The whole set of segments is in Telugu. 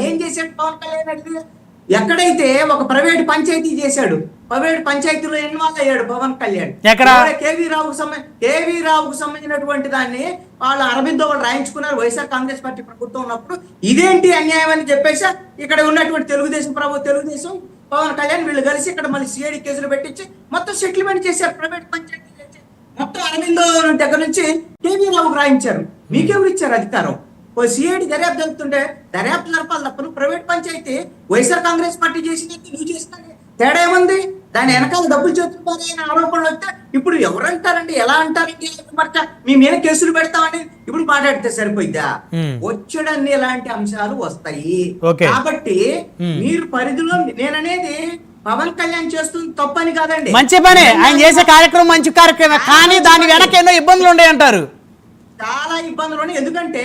ఏం చేశాడు పవన్ కళ్యాణ్ అడిగి? ఎక్కడైతే ఒక ప్రైవేట్ పంచాయతీ చేశాడు, ప్రైవేట్ పంచాయతీలో ఇన్వాల్వ్ అయ్యాడు పవన్ కళ్యాణ్. కేవీ రావుకు సంబంధించినటువంటి దాన్ని వాళ్ళు అరవిందో వాళ్ళు రాయించుకున్నారు వైఎస్ఆర్ కాంగ్రెస్ పార్టీ ప్రభుత్వం ఉన్నప్పుడు. ఇదేంటి అన్యాయం అని చెప్పేసి ఇక్కడ ఉన్నటువంటి తెలుగుదేశం పవన్ కళ్యాణ్ వీళ్ళు కలిసి ఇక్కడ మళ్ళీ సిఐడి కేసులు పెట్టించి మొత్తం సెటిల్మెంట్ చేశారు. ప్రైవేట్ పంచాయతీ మొత్తం అరవిందో దగ్గర నుంచి కేవీ రావుకు రాయించారు. మీకెవరు ఇచ్చారు అధికారం? సిఐడి దర్యాప్తు జరుగుతుంటే దర్యాప్తు జరపాలి తప్ప ప్రైవేట్ పంచాయతీ వైఎస్ఆర్ కాంగ్రెస్ పార్టీ చేసినట్టు నువ్వు చేసిన తేడా ఏముంది? దాని వెనకాల డబ్బులు చేతున్నారు ఆరోపణలు వస్తే ఇప్పుడు ఎవరంటారండి, ఎలా అంటారండి? మీ మీద కేసులు పెడతామని ఇప్పుడు మాట్లాడితే సరిపోయిద్దా? వచ్చడన్ని ఇలాంటి అంశాలు వస్తాయి. కాబట్టి మీరు పరిధిలో నేననేది పవన్ కళ్యాణ్ చేస్తుంది తప్పని కాదండి, మంచి పని ఆయన చేసే కార్యక్రమం మంచి కార్యక్రమం, కానీ దాని వెనక ఎన్నో ఇబ్బందులు ఉన్నాయి అంటారు. చాలా ఇబ్బందులు ఉన్నాయి. ఎందుకంటే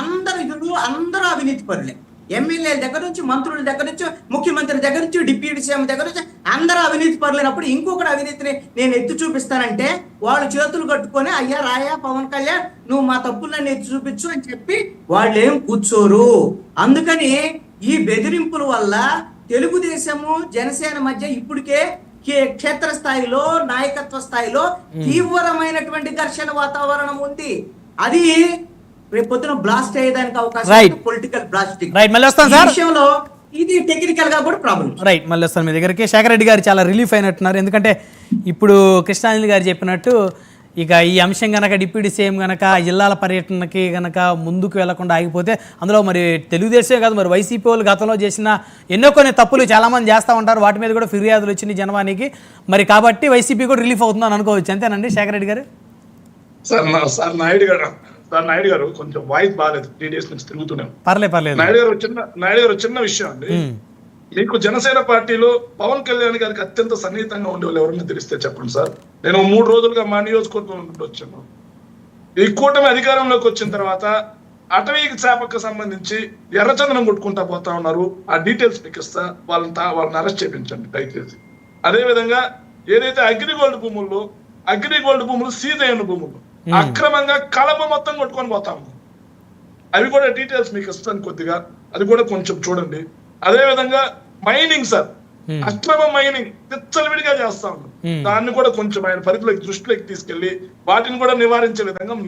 అందరూ అవినీతి పరులే. ఎమ్మెల్యేల దగ్గర నుంచి, మంత్రుల దగ్గర నుంచి, ముఖ్యమంత్రి దగ్గర నుంచి, డిప్యూటీ సీఎం దగ్గర నుంచి అందరూ అవినీతి పరులైనప్పుడు ఇంకొకటి అవినీతిని నేను ఎత్తి చూపిస్తానంటే వాళ్ళు చేతులు కట్టుకొని అయ్యా రాయా పవన్ కళ్యాణ్ నువ్వు మా తప్పులన్నీ ఎత్తి చూపించు అని చెప్పి వాళ్ళు ఏం కూర్చోరు. అందుకని ఈ బెదిరింపుల వల్ల తెలుగుదేశము జనసేన మధ్య ఇప్పటికే క్షేత్ర స్థాయిలో నాయకత్వ స్థాయిలో తీవ్రమైనటువంటి ఘర్షణ వాతావరణం ఉంది. అది రేపు పొద్దున బ్లాస్ట్ అయ్యేదానికి అవకాశం, పొలిటికల్ బ్లాస్టింగ్ విషయంలో ఇది టెక్నికల్ గా కూడా ప్రాబ్లం. రైట్, మళ్ళీ వస్తాను మీ దగ్గరికి. శేఖర్ రెడ్డి గారు చాలా రిలీఫ్ అయినట్టున్నారు, ఎందుకంటే ఇప్పుడు కృష్ణాంజలి గారు చెప్పినట్టు ఇక ఈ అంశం కనుక డిప్యూటీ సీఎం కనుక జిల్లాల పర్యటనకి కనుక ముందుకు వెళ్లకుండా ఆగిపోతే అందులో మరి తెలుగుదేశమే కాదు మరి వైసీపీ వాళ్ళు గతంలో చేసిన ఎన్నో కొన్ని తప్పులు చాలామంది చేస్తూ ఉంటారు, వాటి మీద కూడా ఫిర్యాదులు వచ్చినాయి జనవానికి. మరి కాబట్టి వైసీపీ కూడా రిలీఫ్ అవుతుందని అనుకోవచ్చు, అంతేనండి శేఖర్ రెడ్డి గారు? సార్ నాయుడు గారు కొంచెం వాయిస్ బాగాలేదు, 3 days నుంచి తిరుగుతున్నాం. పర్లేదు. నాయుడు గారు చిన్న విషయం అండి, మీకు జనసేన పార్టీలో పవన్ కళ్యాణ్ గారికి అత్యంత సన్నిహితంగా ఉండే వాళ్ళు ఎవరన్నా తెలిస్తే చెప్పండి సార్. నేను 3 రోజులుగా మా నియోజకవర్గం నుండి వచ్చాను. ఈ కూటమి అధికారంలోకి వచ్చిన తర్వాత అటవీ శాఖకు సంబంధించి ఎర్రచందనం కొట్టుకుంటా పోతా ఉన్నారు. ఆ డీటెయిల్స్ మీకు ఇస్తా, వాళ్ళని అరెస్ట్ చేయించండి దయచేసి. అదే విధంగా ఏదైతే అగ్రిగోల్డ్ భూములు సీజ్ అయిన భూములు అక్రమంగా కలప మొత్తం కొట్టుకొని పోతాము, అవి కూడా డీటెయిల్స్ మీకు ఇస్తాను కొద్దిగా, అది కూడా కొంచెం చూడండి. అదే విధంగా మైనింగ్ సార్, అక్రమ మైనింగ్ విడిగా చేస్తా ఉన్నాం, దాన్ని కూడా కొంచెం ఆయన పరిధిలోకి దృష్టిలోకి తీసుకెళ్లి వాటిని కూడా నివారించే విధంగా